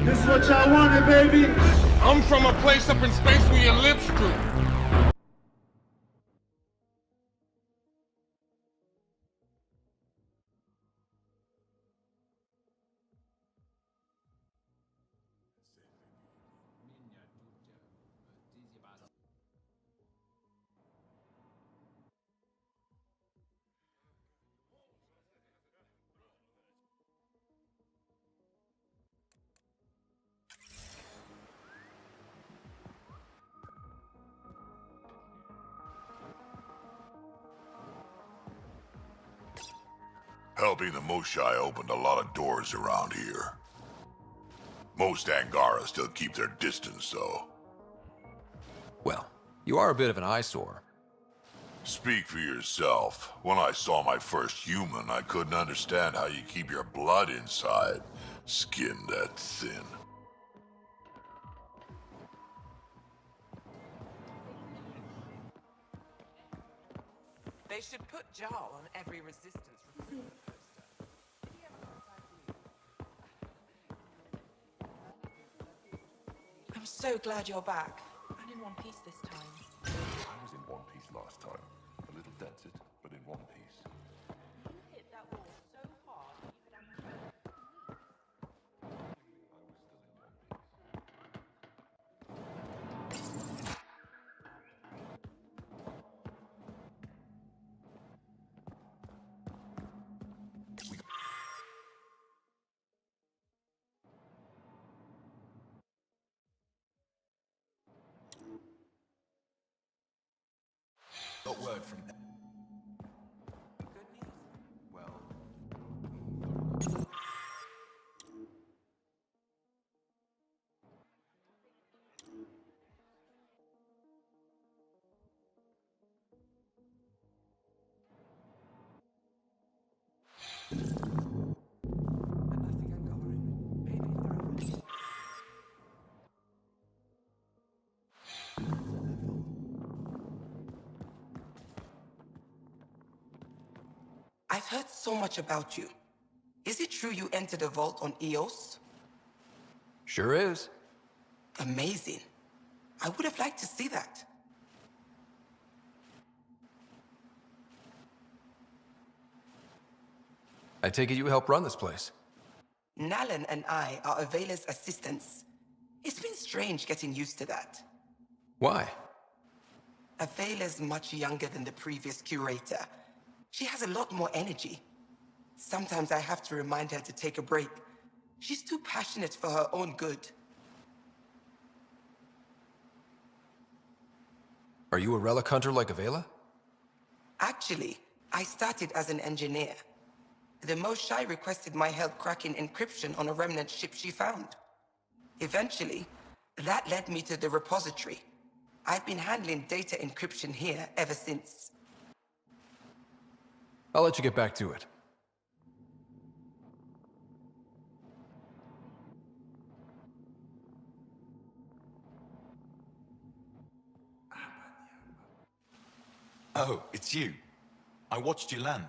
This what y'all wanted, baby? I'm from a place up in space where your lips droop. Helping the Moshai opened a lot of doors around here. Most Angara still keep their distance, though. Well, you are a bit of an eyesore. Speak for yourself. When I saw my first human, I couldn't understand how you keep your blood inside. Skin that thin. They should put Jar on every resistance recruitment poster. I'm so glad you're back. I'm in one piece this time. I was in one piece last time. A little dented, but in one piece. You hit that wall so hard you could have... Got word from them. Good news. Well, I've heard so much about you. Is it true you entered a vault on Eos? Sure is. Amazing. I would have liked to see that. I take it you help run this place. Nalan and I are Avela's assistants. It's been strange getting used to that. Why? Avela's much younger than the previous curator. She has a lot more energy. Sometimes I have to remind her to take a break. She's too passionate for her own good. Are you a relic hunter like Avela? Actually, I started as an engineer. The Moshai requested my help cracking encryption on a remnant ship she found. Eventually, that led me to the repository. I've been handling data encryption here ever since. I'll let you get back to it. oh, it's you. I watched you land.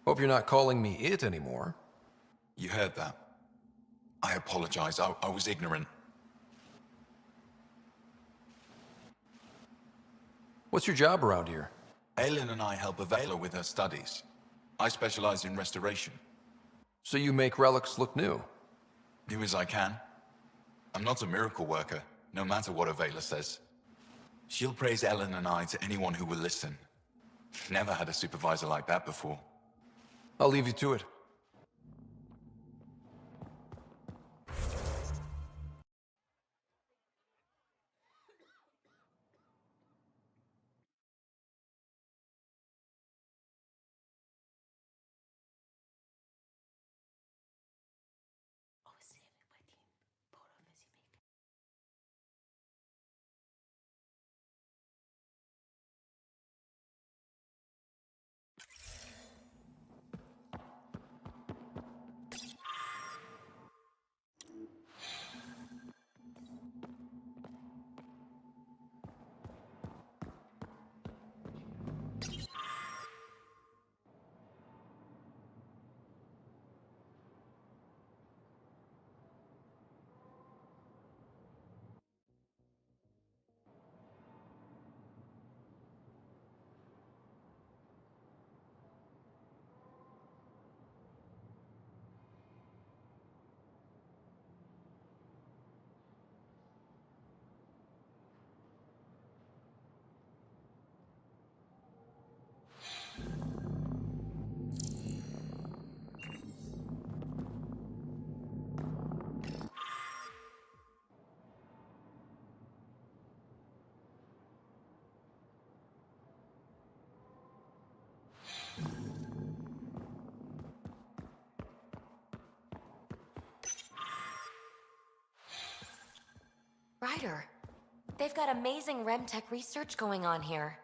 Hope you're not calling me it anymore. You heard that. I apologize. I was ignorant. What's your job around here? Aylin and I help Avela with her studies. I specialize in restoration. So you make relics look new? New as I can. I'm not a miracle worker, no matter what Avela says. She'll praise Ellen and I to anyone who will listen. Never had a supervisor like that before. I'll leave you to it. Ryder, they've got amazing Remtech research going on here.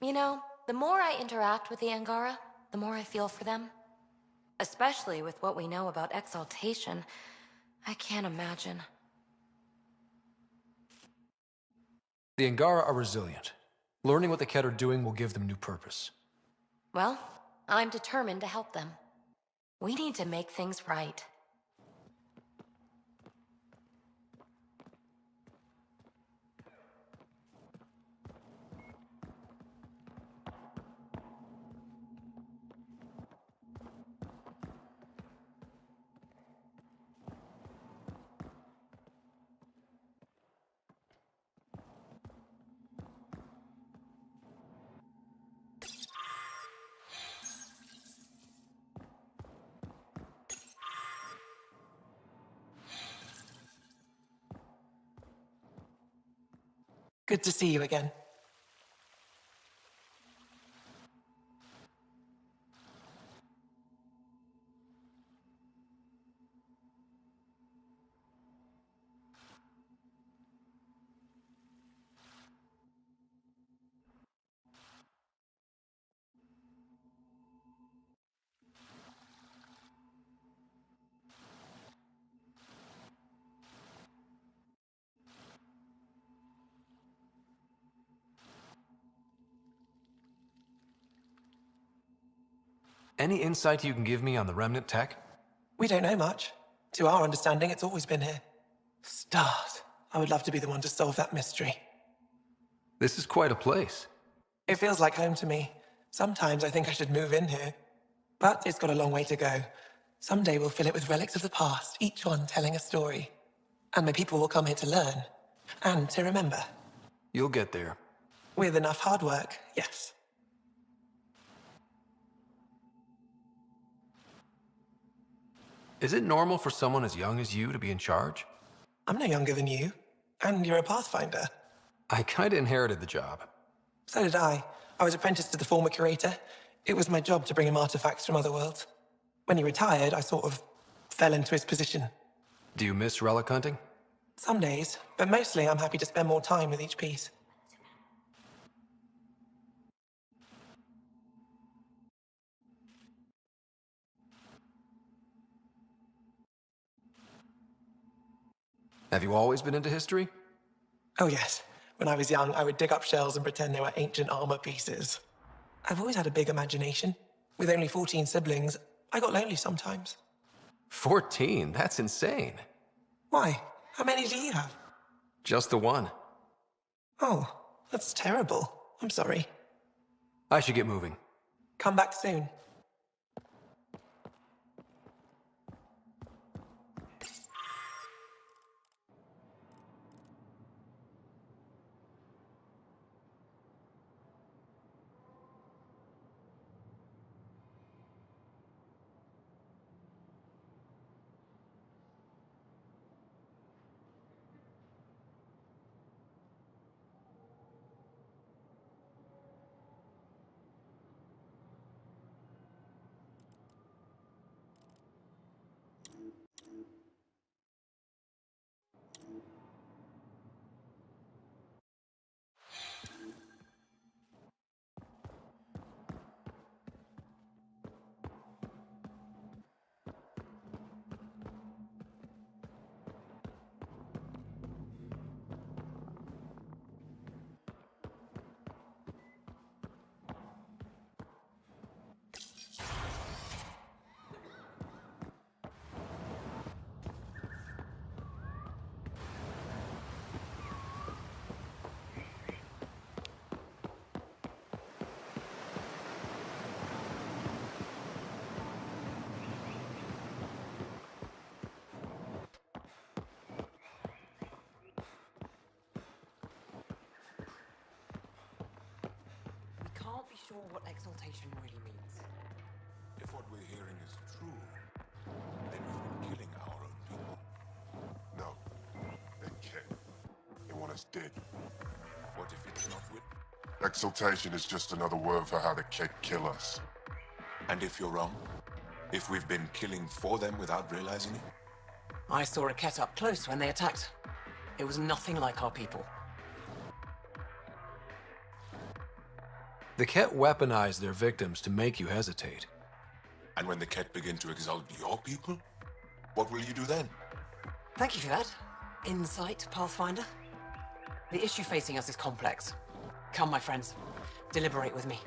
You know, the more I interact with the Angara, the more I feel for them. Especially with what we know about exaltation. I can't imagine. The Angara are resilient. Learning what the Kett are doing will give them new purpose. Well, I'm determined to help them. We need to make things right. Good to see you again. Any insight you can give me on the Remnant tech? We don't know much. To our understanding, it's always been here. Stars. I would love to be the one to solve that mystery. This is quite a place. It feels like home to me. Sometimes I think I should move in here. But it's got a long way to go. Someday we'll fill it with relics of the past, each one telling a story. And my people will come here to learn. And to remember. You'll get there. With enough hard work, yes. Is it normal for someone as young as you to be in charge? I'm no younger than you. And you're a Pathfinder. I kinda inherited the job. So did I. I was apprenticed to the former curator. It was my job to bring him artifacts from other worlds. When he retired, I sort of fell into his position. Do you miss relic hunting? Some days, but mostly I'm happy to spend more time with each piece. Have you always been into history? Oh yes, when I was young, I would dig up shells and pretend they were ancient armor pieces. I've always had a big imagination. With only 14 siblings, I got lonely sometimes. 14? That's insane. Why? How many do you have? Just the one. Oh, that's terrible. I'm sorry. I should get moving. Come back soon. Can't be sure what exaltation really means. If what we're hearing is true, then we've been killing our own people. No, they can't. They want us dead. What if it's not with? Exaltation is just another word for how the Kett kill us. And if you're wrong? If we've been killing for them without realizing it? I saw a Kett up close when they attacked. It was nothing like our people. The Kett weaponize their victims to make you hesitate. And when the Kett begin to exalt your people, what will you do then? Thank you for that. Insight, Pathfinder. The issue facing us is complex. Come, my friends. Deliberate with me.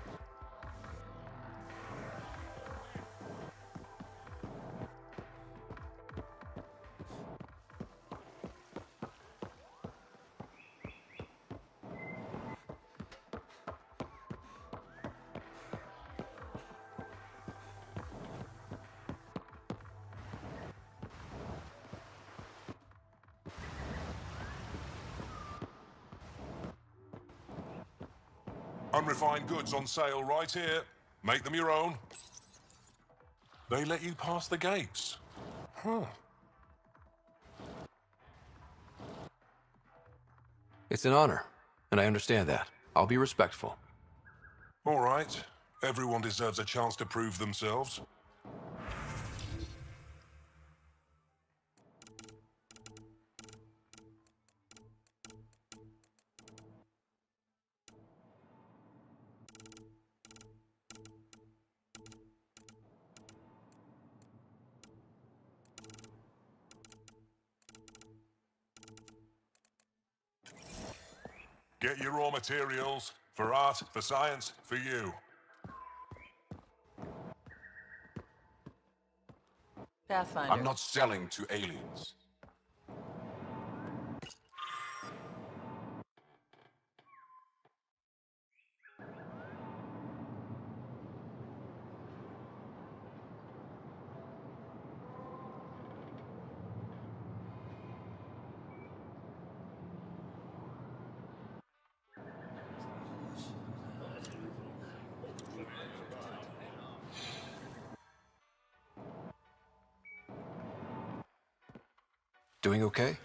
Unrefined goods on sale right here. Make them your own. They let you pass the gates. Huh. It's an honor, and I understand that. I'll be respectful. All right. Everyone deserves a chance to prove themselves. Get your raw materials. For art, for science, for you. Pathfinder. I'm not selling to aliens. Doing okay?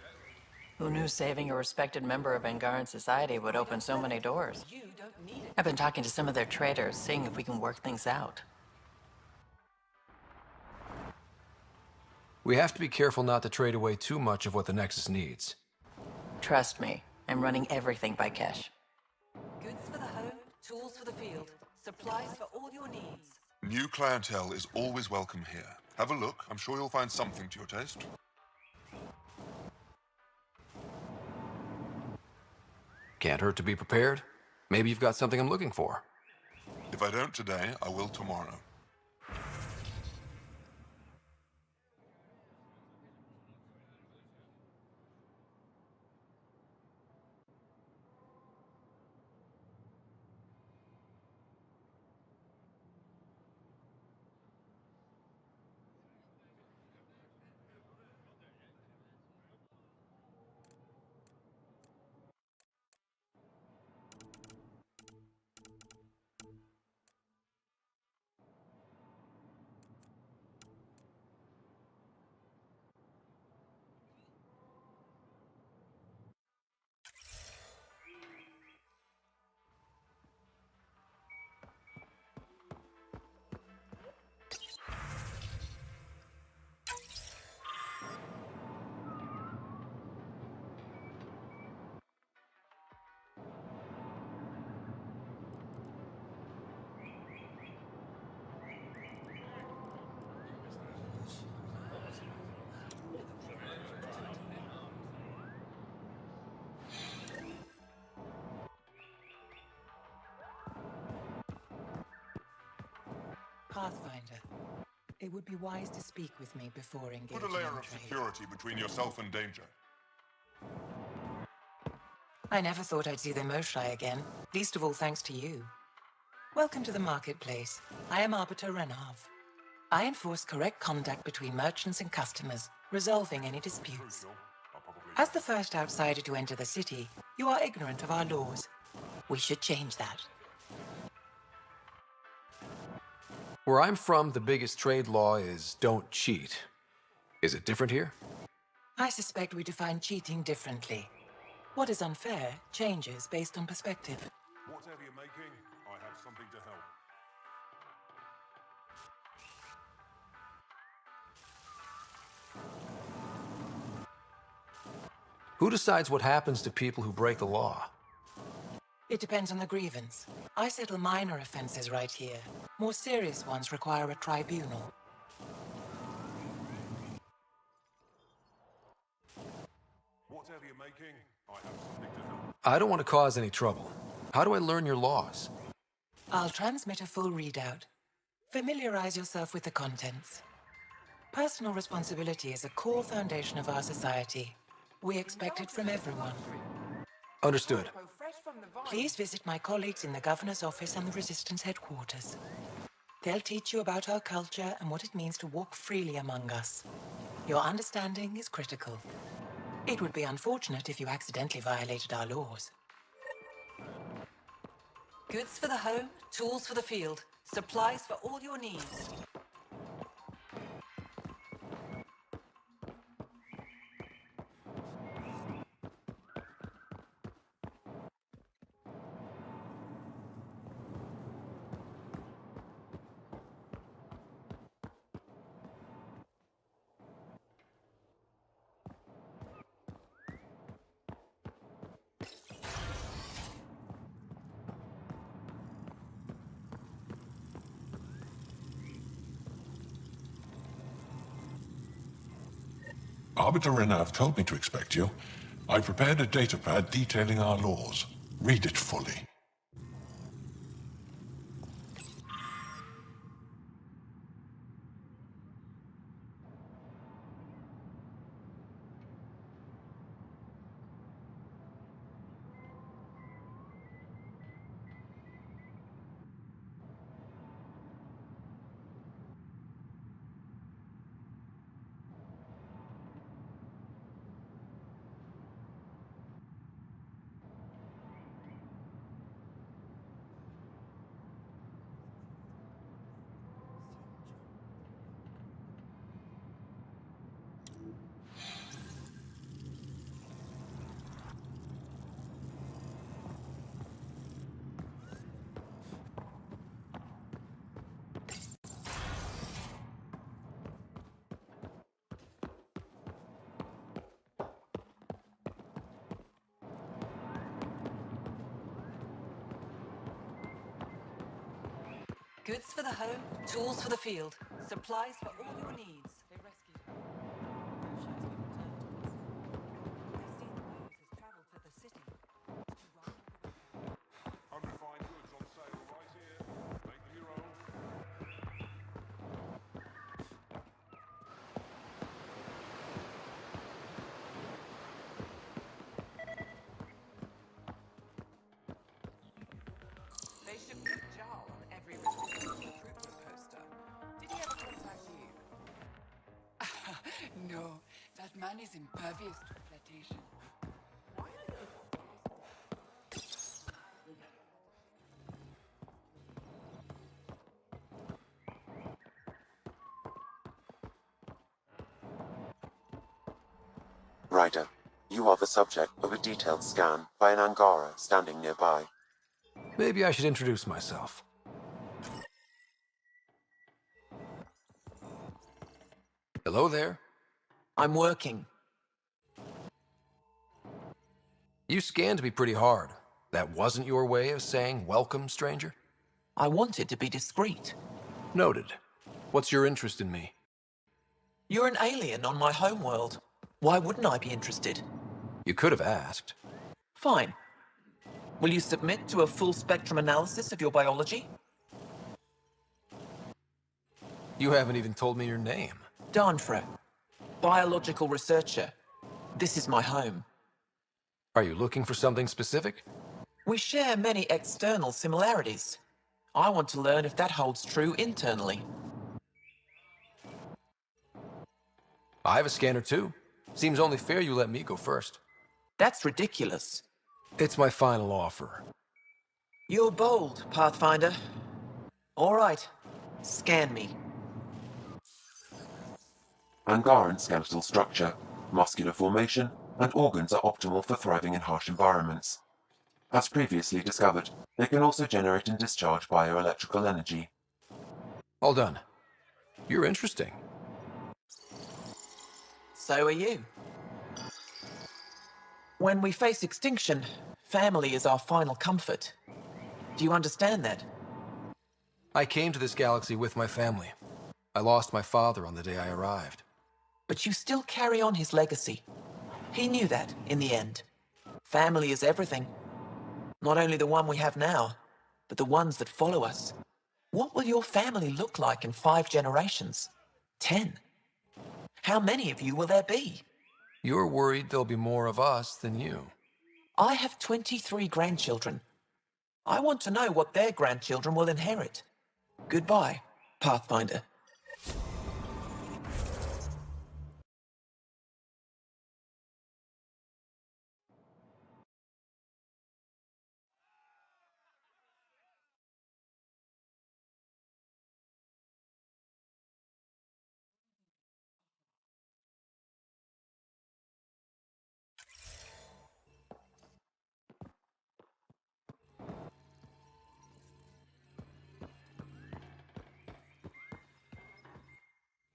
Who knew saving a respected member of Angaran society would open so many doors? I've been talking to some of their traders, seeing if we can work things out. We have to be careful not to trade away too much of what the Nexus needs. Trust me, I'm running everything by cash. Goods for the home, tools for the field, supplies for all your needs. New clientele is always welcome here. Have a look. I'm sure you'll find something to your taste. Can't hurt to be prepared. Maybe you've got something I'm looking for. If I don't today, I will tomorrow. Pathfinder, it would be wise to speak with me before engaging Put a layer in of trade. security between yourself and danger. I never thought I'd see the Moshai again, least of all thanks to you. Welcome to the marketplace. I am Arbiter Renav. I enforce correct conduct between merchants and customers, resolving any disputes. As the first outsider to enter the city, you are ignorant of our laws. We should change that. Where I'm from, the biggest trade law is don't cheat. Is it different here? I suspect we define cheating differently. What is unfair changes based on perspective. Whatever you're making, I have something to help. Who decides what happens to people who break the law? It depends on the grievance. I settle minor offenses right here. More serious ones require a tribunal. Whatever you're making, I have something to help. I don't want to cause any trouble. How do I learn your laws? I'll transmit a full readout. Familiarize yourself with the contents. Personal responsibility is a core foundation of our society. We expect it from everyone. Understood. Please visit my colleagues in the Governor's office and the Resistance headquarters. They'll teach you about our culture and what it means to walk freely among us. Your understanding is critical. It would be unfortunate if you accidentally violated our laws. Goods for the home, tools for the field, supplies for all your needs. Arbiter Renner have told me to expect you. I prepared a datapad detailing our laws. Read it fully. Goods for the home, tools for the field, supplies for all your needs. They rescued her. They see the news has traveled to the city. Unrefined goods on sale right here. Make them your own. They should put Jar on every resistance recruitment poster. Did he ever contact you? No, that man is impervious to flirtation. Ryder, you are the subject of a detailed scan by an Angara standing nearby. Maybe I should introduce myself. Hello there. I'm working. You scanned me pretty hard. That wasn't your way of saying welcome, stranger? I wanted to be discreet. Noted. What's your interest in me? You're an alien on my homeworld. Why wouldn't I be interested? You could have asked. Fine. Will you submit to a full spectrum analysis of your biology? You haven't even told me your name. Darnfra. Biological researcher. This is my home. Are you looking for something specific? We share many external similarities. I want to learn if that holds true internally. I have a scanner too. Seems only fair you let me go first. That's ridiculous. It's my final offer. You're bold, Pathfinder. All right. Scan me. Angaran skeletal structure, muscular formation, and organs are optimal for thriving in harsh environments. As previously discovered, they can also generate and discharge bioelectrical energy. All done. You're interesting. So are you. When we face extinction, family is our final comfort. Do you understand that? I came to this galaxy with my family. I lost my father on the day I arrived. But you still carry on his legacy. He knew that, in the end. Family is everything. Not only the one we have now, but the ones that follow us. What will your family look like in 5 generations? 10? How many of you will there be? You're worried there'll be more of us than you. I have 23 grandchildren. I want to know what their grandchildren will inherit. Goodbye, Pathfinder.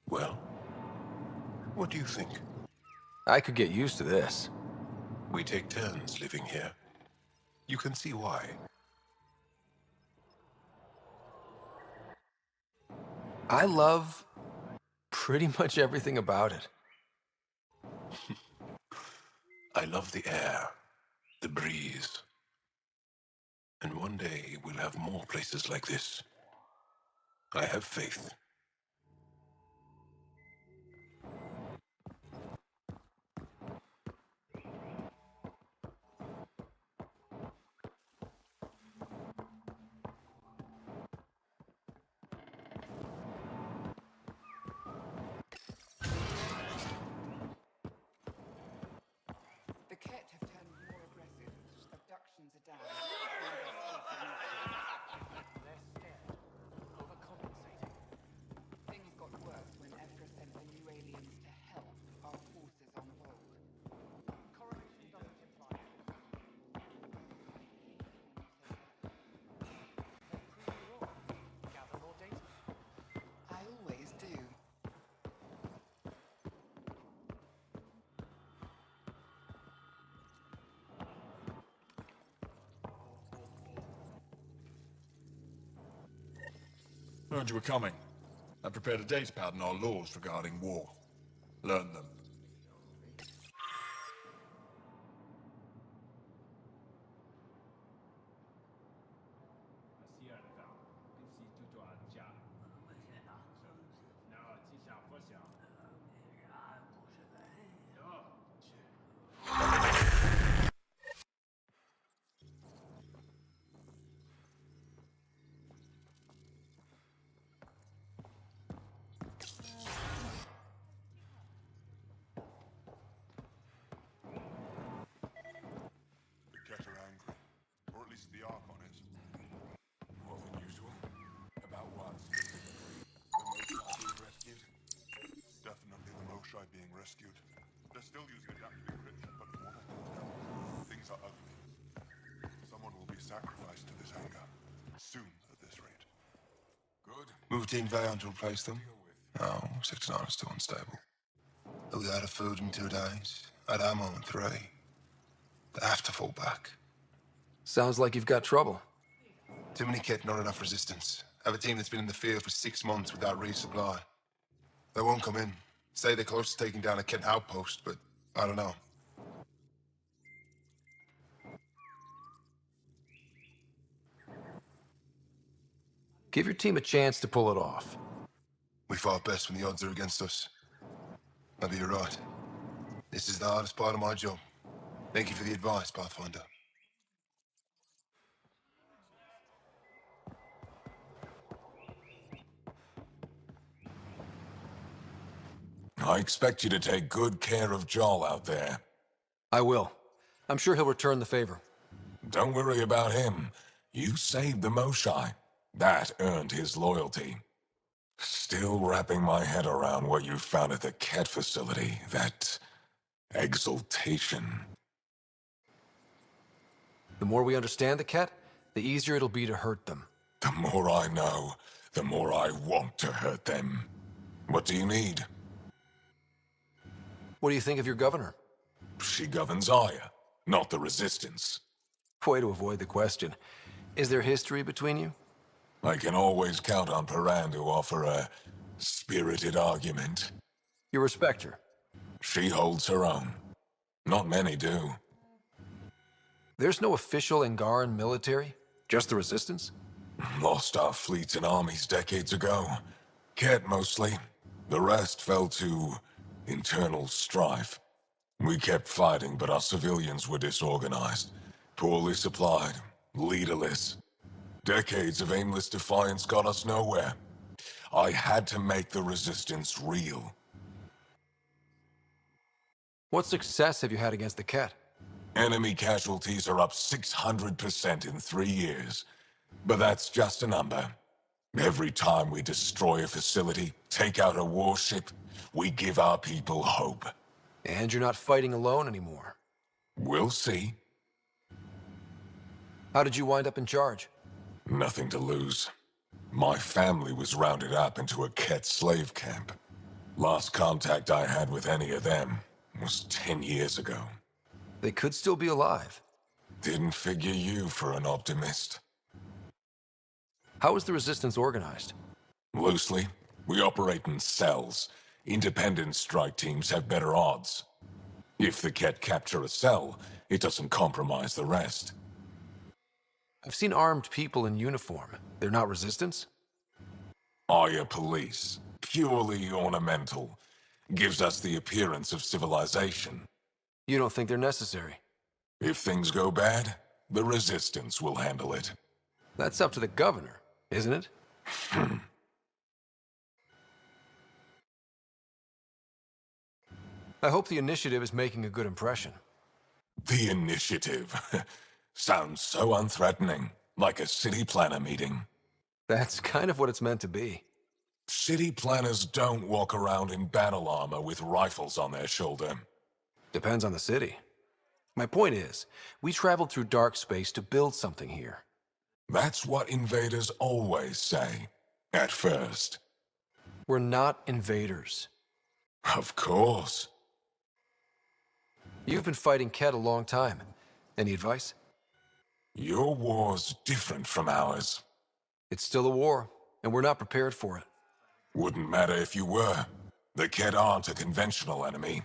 Well, what do you think? I could get used to this. We take turns living here. You can see why. I love pretty much everything about it. I love the air, the breeze. And one day we'll have more places like this. I have faith. The Ket have turned more aggressive. Abductions are down. They're scared. Overcompensating. Things got worse when Efra sent the new aliens to help our forces on Vogue. Correlation doesn't imply. Gather more data. I always do. Heard you were coming. I prepared a data pad on our laws regarding war. Learn them. The Ket are angry. Or at least the Archon is. More than usual. About what? The Mosai being rescued? Definitely the Mosai being rescued. They're still using adaptive encryption, but from what I can tell, things are ugly. Someone will be sacrificed to this anger. Soon, at this rate. Good. Move Team Vayon to replace them? No, 69 is still unstable. They'll be out of food in 2 days, out of ammo in 3. They have to fall back. Sounds like you've got trouble. Too many Ket, not enough resistance. Have a team that's been in the field for 6 months without resupply. They won't come in. Say they're close to taking down a Ket outpost, but I don't know. Give your team a chance to pull it off. We fight best when the odds are against us. Maybe you're right. This is the hardest part of my job. Thank you for the advice, Pathfinder. I expect you to take good care of Jarl out there. I will. I'm sure he'll return the favor. Don't worry about him. You saved the Mosai. That earned his loyalty. Still wrapping my head around what you found at the Ket facility. That Exaltation. The more we understand the Ket, the easier it'll be to hurt them. The more I know, the more I want to hurt them. What do you need? What do you think of your governor? She governs Aya, not the Resistance. Way to avoid the question. Is there history between you? I can always count on Paran to offer a spirited argument. You respect her? She holds her own. Not many do. There's no official Angaran military? Just the Resistance? Lost our fleets and armies decades ago. Ket mostly. The rest fell to internal strife. We kept fighting, but our civilians were disorganized, poorly supplied, leaderless. Decades of aimless defiance got us nowhere. I had to make the Resistance real. What success have you had against the Ket? Enemy casualties are up 600% in 3 years. But that's just a number. Every time we destroy a facility, take out a warship, we give our people hope. And you're not fighting alone anymore. We'll see. How did you wind up in charge? Nothing to lose. My family was rounded up into a Ket slave camp. Last contact I had with any of them was 10 years ago. They could still be alive. Didn't figure you for an optimist. How is the Resistance organized? Loosely, we operate in cells. Independent strike teams have better odds. If the Ket capture a cell, it doesn't compromise the rest. I've seen armed people in uniform. They're not Resistance? Aya police, purely ornamental, gives us the appearance of civilization. You don't think they're necessary? If things go bad, the Resistance will handle it. That's up to the governor, isn't it? I hope the initiative is making a good impression. The initiative. Sounds so unthreatening, like a city planner meeting. That's kind of what it's meant to be. City planners don't walk around in battle armor with rifles on their shoulder. Depends on the city. My point is, we traveled through dark space to build something here. That's what invaders always say. At first. We're not invaders. Of course. You've been fighting Ket a long time. Any advice? Your war's different from ours. It's still a war, and we're not prepared for it. Wouldn't matter if you were. The Ket aren't a conventional enemy.